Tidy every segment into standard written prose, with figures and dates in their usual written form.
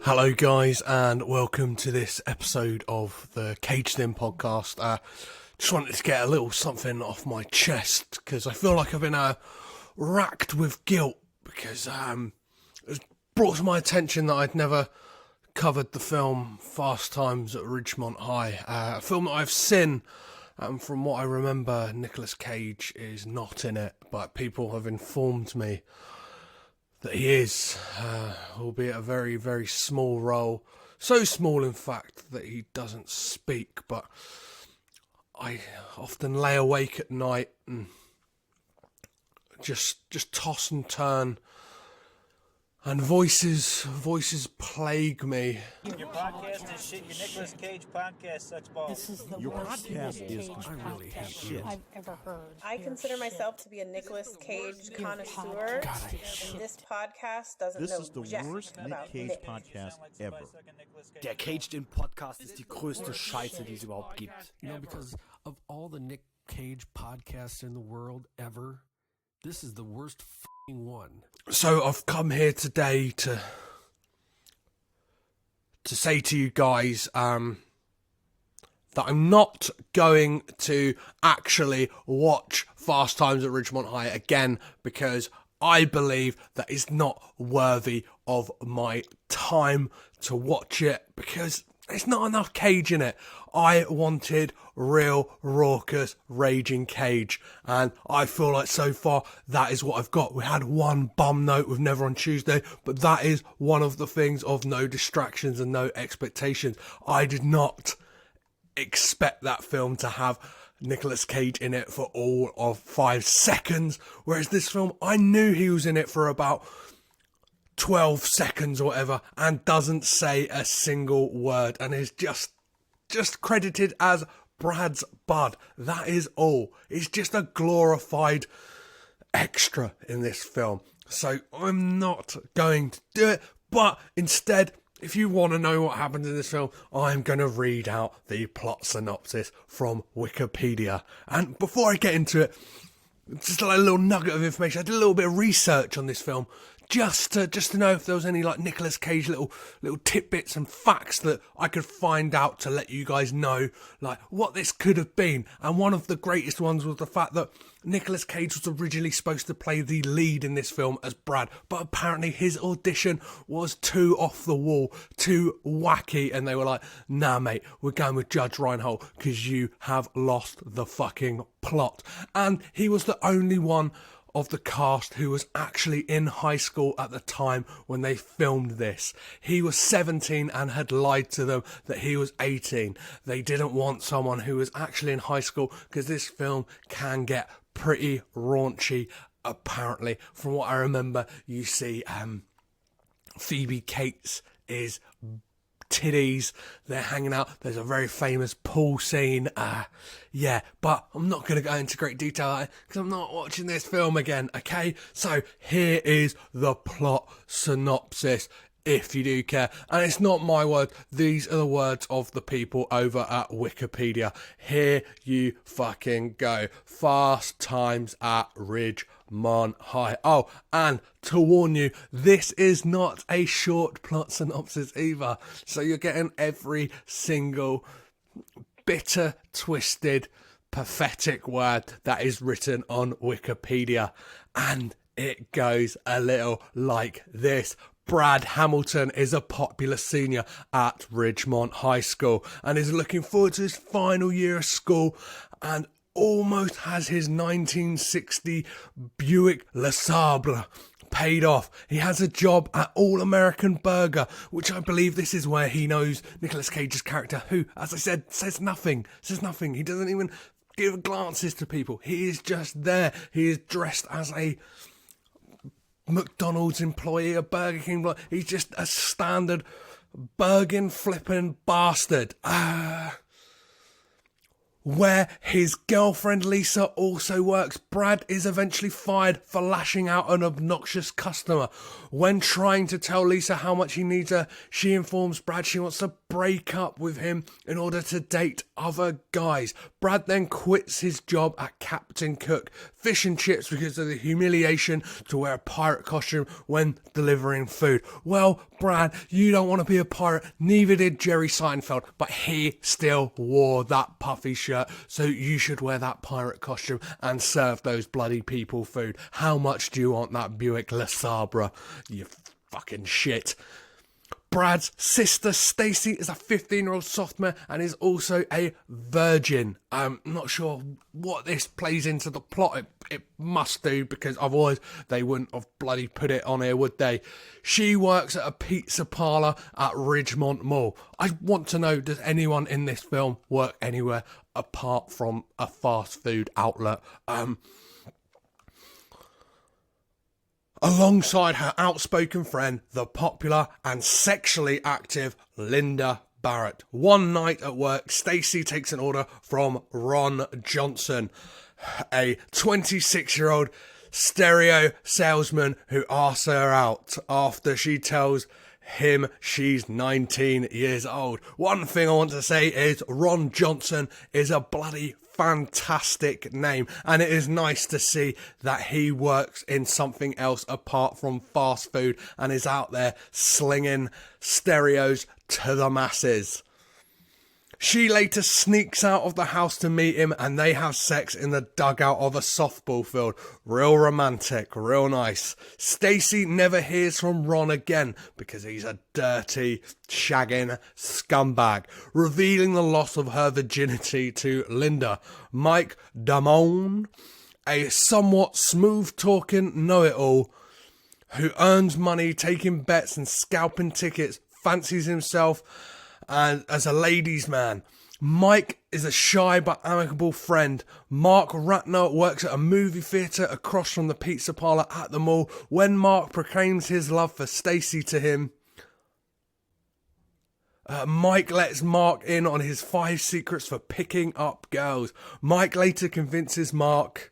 Hello guys and welcome to this episode of the Caged In podcast. Just wanted to get a little something off my chest because I feel like I've been racked with guilt because it was brought to my attention that I'd never covered the film Fast Times at Ridgemont High, a film that I've seen, and from what I remember Nicolas Cage is not in it, but people have informed me that he is, albeit a very, very small role. So small, in fact, that he doesn't speak, but I often lay awake at night and just toss and turn, and voices plague me. Your podcast is shit. Your Nicolas Cage podcast sucks balls. This is the Your worst podcast Nick is Cage really podcast shit. I've ever heard. I consider myself to be a Nicolas Cage connoisseur, and this podcast doesn't This know is the jack worst Nick about Cage Nick. podcast ever. Der Caged In Podcast ist die größte Scheiße, die es überhaupt gibt. You know, because of all the Nick Cage podcasts in the world ever, this is the worst f***ing one. So I've come here today to say to you guys that I'm not going to actually watch Fast Times at Ridgemont High again because I believe that it's not worthy of my time to watch it because there's not enough Cage in it. I wanted real, raucous, raging Cage, and I feel like so far that is what I've got. We had one bum note with Never on Tuesday, but that is one of the things of no distractions and no expectations. I did not expect that film to have Nicolas Cage in it for all of 5 seconds, whereas this film, I knew he was in it for about 12 seconds or whatever, and doesn't say a single word, and is just credited as Brad's bud. That is all. It's just a glorified extra in this film. So I'm not going to do it, but instead, if you want to know what happens in this film, I'm going to read out the plot synopsis from Wikipedia. And before I get into it, just a little nugget of information. I did a little bit of research on this film just to know if there was any like Nicolas Cage little tidbits and facts that I could find out to let you guys know like what this could have been. And one of the greatest ones was the fact that Nicolas Cage was originally supposed to play the lead in this film as Brad, but apparently his audition was too off the wall, too wacky, and they were like, nah mate, we're going with Judge Reinhold because you have lost the fucking plot. And he was the only one of the cast who was actually in high school at the time when they filmed this. He was 17 and had lied to them that he was 18. They didn't want someone who was actually in high school because this film can get pretty raunchy, apparently. From what I remember, you see Phoebe Cates is titties, they're hanging out, there's a very famous pool scene, but I'm not going to go into great detail because I'm not watching this film again, okay? So here is the plot synopsis, if you do care, and it's not my words, these are the words of the people over at Wikipedia. Here you fucking go. Fast Times at Ridgemont High. Oh, and to warn you, this is not a short plot synopsis either, so you're getting every single bitter, twisted, pathetic word that is written on Wikipedia, and it goes a little like this. Brad Hamilton is a popular senior at Ridgemont High School and is looking forward to his final year of school and almost has his 1960 Buick LeSabre paid off. He has a job at All American Burger, which I believe this is where he knows Nicolas Cage's character, who, as I said, says nothing. He doesn't even give glances to people. He is just there. He is dressed as a McDonald's employee, a Burger King employee. He's just a standard Bergen flipping bastard. Where his girlfriend Lisa also works. Brad is eventually fired for lashing out an obnoxious customer. When trying to tell Lisa how much he needs her, she informs Brad she wants to break up with him in order to date other guys. Brad then quits his job at Captain Cook Fish and Chips because of the humiliation to wear a pirate costume when delivering food. Well, Brad, you don't want to be a pirate, neither did Jerry Seinfeld, but he still wore that puffy shirt, so you should wear that pirate costume and serve those bloody people food. How much do you want that Buick LeSabre, you fucking shit? Brad's sister Stacy is a 15-year-old sophomore and is also a virgin. I'm not sure what this plays into the plot. It must do, because otherwise they wouldn't have bloody put it on here, would they? She works at a pizza parlour at Ridgemont Mall. I want to know, does anyone in this film work anywhere apart from a fast food outlet? Alongside her outspoken friend, the popular and sexually active Linda Barrett. One night at work, Stacy takes an order from Ron Johnson, a 26-year-old stereo salesman who asks her out after she tells him she's 19 years old. One thing I want to say is Ron Johnson is a bloody fantastic name, and it is nice to see that he works in something else apart from fast food and is out there slinging stereos to the masses. She later sneaks out of the house to meet him, and they have sex in the dugout of a softball field. Real romantic, real nice. Stacy never hears from Ron again because he's a dirty, shagging scumbag, revealing the loss of her virginity to Linda. Mike Damone, a somewhat smooth-talking know-it-all who earns money taking bets and scalping tickets, fancies himself and as a ladies' man. Mike is a shy but amicable friend. Mark Ratner works at a movie theatre across from the pizza parlour at the mall. When Mark proclaims his love for Stacy to him, Mike lets Mark in on his 5 secrets for picking up girls. Mike later convinces Mark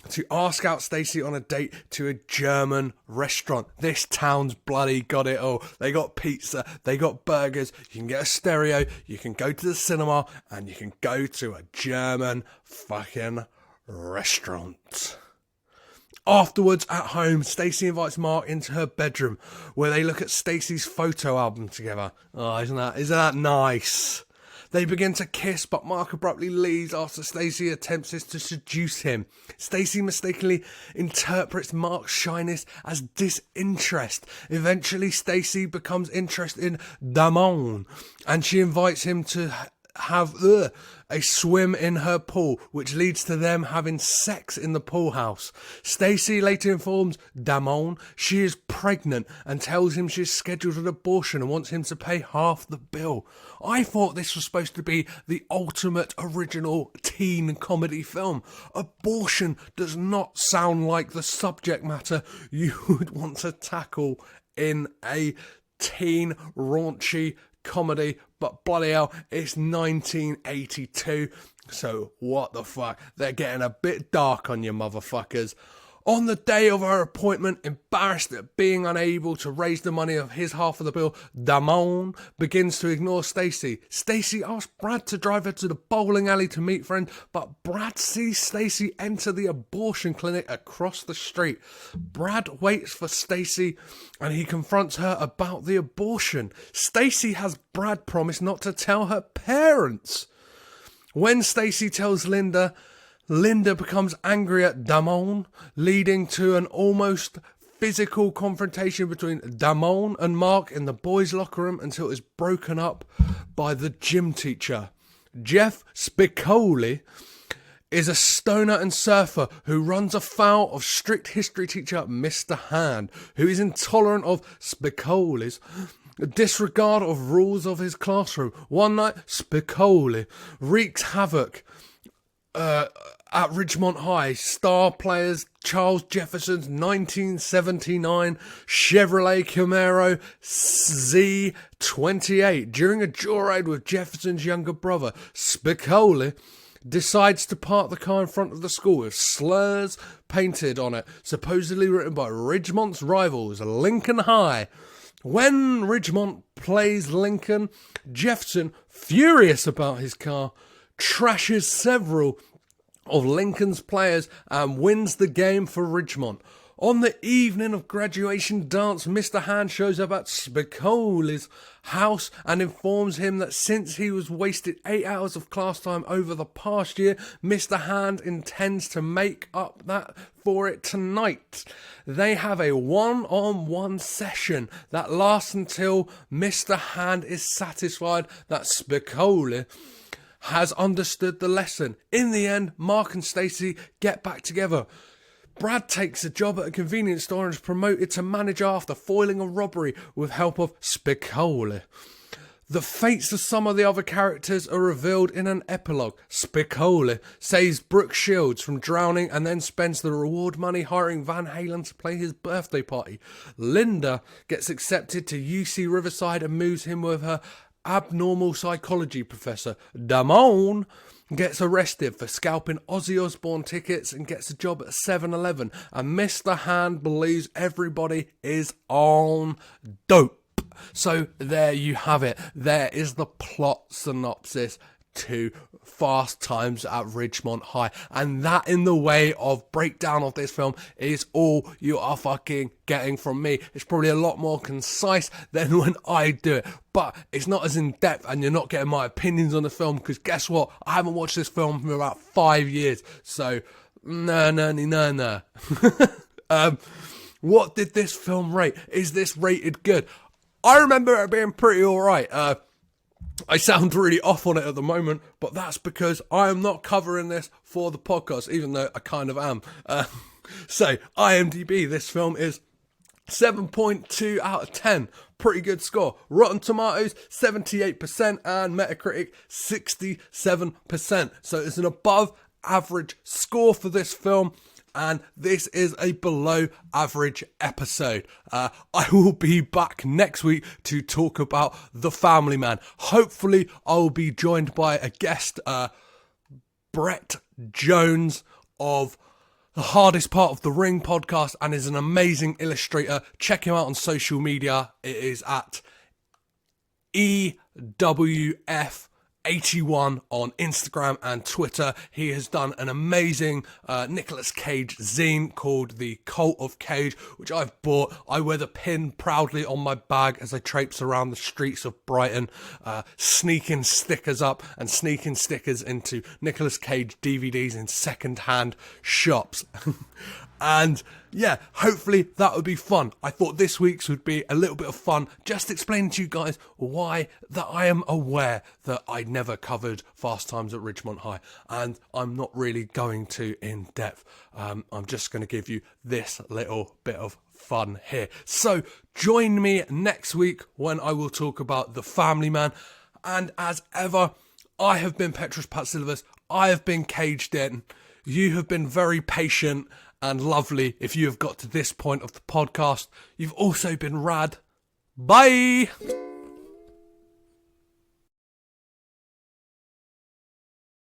to ask out Stacy on a date to a German restaurant. This town's bloody got it all. They got pizza, they got burgers, you can get a stereo, you can go to the cinema, and you can go to a German fucking restaurant. Afterwards, at home, Stacy invites Mark into her bedroom, where they look at Stacy's photo album together. Oh, isn't that nice? They begin to kiss, but Mark abruptly leaves after Stacy attempts to seduce him. Stacy mistakenly interprets Mark's shyness as disinterest. Eventually, Stacy becomes interested in Damone, and she invites him to have a swim in her pool, which leads to them having sex in the pool house. Stacy later informs Damone she is pregnant and tells him she's scheduled an abortion and wants him to pay half the bill. I thought this was supposed to be the ultimate original teen comedy film. Abortion does not sound like the subject matter you would want to tackle in a teen raunchy comedy, but bloody hell, it's 1982, so what the fuck, they're getting a bit dark on you motherfuckers. On the day of her appointment, embarrassed at being unable to raise the money of his half of the bill, Damone begins to ignore Stacy. Stacy asks Brad to drive her to the bowling alley to meet friends, but Brad sees Stacy enter the abortion clinic across the street. Brad waits for Stacy and he confronts her about the abortion. Stacy has Brad promise not to tell her parents. When Stacy tells Linda becomes angry at Damone, leading to an almost physical confrontation between Damone and Mark in the boys' locker room until it is broken up by the gym teacher. Jeff Spicoli is a stoner and surfer who runs afoul of strict history teacher Mr. Hand, who is intolerant of Spicoli's disregard of rules of his classroom. One night, Spicoli wreaks havoc at Ridgemont High. Star players Charles Jefferson's 1979 Chevrolet Camaro Z28. During a joyride with Jefferson's younger brother, Spicoli decides to park the car in front of the school with slurs painted on it, supposedly written by Ridgemont's rivals, Lincoln High. When Ridgemont plays Lincoln, Jefferson, furious about his car, trashes several of Lincoln's players and wins the game for Ridgemont. On the evening of graduation dance, Mr. Hand shows up at Spicoli's house and informs him that since he was wasted 8 hours of class time over the past year, Mr. Hand intends to make up that for it tonight. They have a one-on-one session that lasts until Mr. Hand is satisfied that Spicoli has understood the lesson. In the end, Mark and Stacy get back together. Brad takes a job at a convenience store and is promoted to manager after foiling a robbery with help of Spicoli. The fates of some of the other characters are revealed in an epilogue. Spicoli saves Brooke Shields from drowning and then spends the reward money hiring Van Halen to play his birthday party. Linda gets accepted to UC Riverside and moves in with her abnormal psychology professor. Damone gets arrested for scalping Ozzy Osbourne tickets and gets a job at 7-Eleven. And Mr. Hand believes everybody is on dope. So there you have it. There is the plot synopsis to Fast Times at Ridgemont High. And that, in the way of breakdown of this film, is all you are fucking getting from me. It's probably a lot more concise than when I do it, but it's not as in depth, and you're not getting my opinions on the film, because guess what? I haven't watched this film for about 5 years, so no. What did this film rate? Is this rated good? I remember it being pretty alright. I sound really off on it at the moment, but that's because I am not covering this for the podcast, even though I kind of am. So, IMDb, this film is 7.2 out of 10. Pretty good score. Rotten Tomatoes, 78%, and Metacritic, 67%. So it's an above average score for this film, and this is a below average episode. I will be back next week to talk about The Family Man. Hopefully I'll be joined by a guest, Brett Jones of The Hardest Part of the Ring podcast, and is an amazing illustrator. Check him out on social media. It is at EWF81 on Instagram and Twitter. He has done an amazing Nicolas Cage zine called The Cult of Cage, which I've bought. I wear the pin proudly on my bag as I traipse around the streets of Brighton, sneaking stickers up and sneaking stickers into Nicolas Cage DVDs in second-hand shops. And yeah, hopefully that would be fun. I thought this week's would be a little bit of fun, just explaining to you guys why that I am aware that I never covered Fast Times at Ridgemont High, and I'm not really going to in depth. I'm just going to give you this little bit of fun here. So join me next week when I will talk about The Family Man. And as ever, I have been Petros Patsilivas. I have been Caged In. You have been very patient and lovely if you have got to this point of the podcast. You've also been rad. Bye!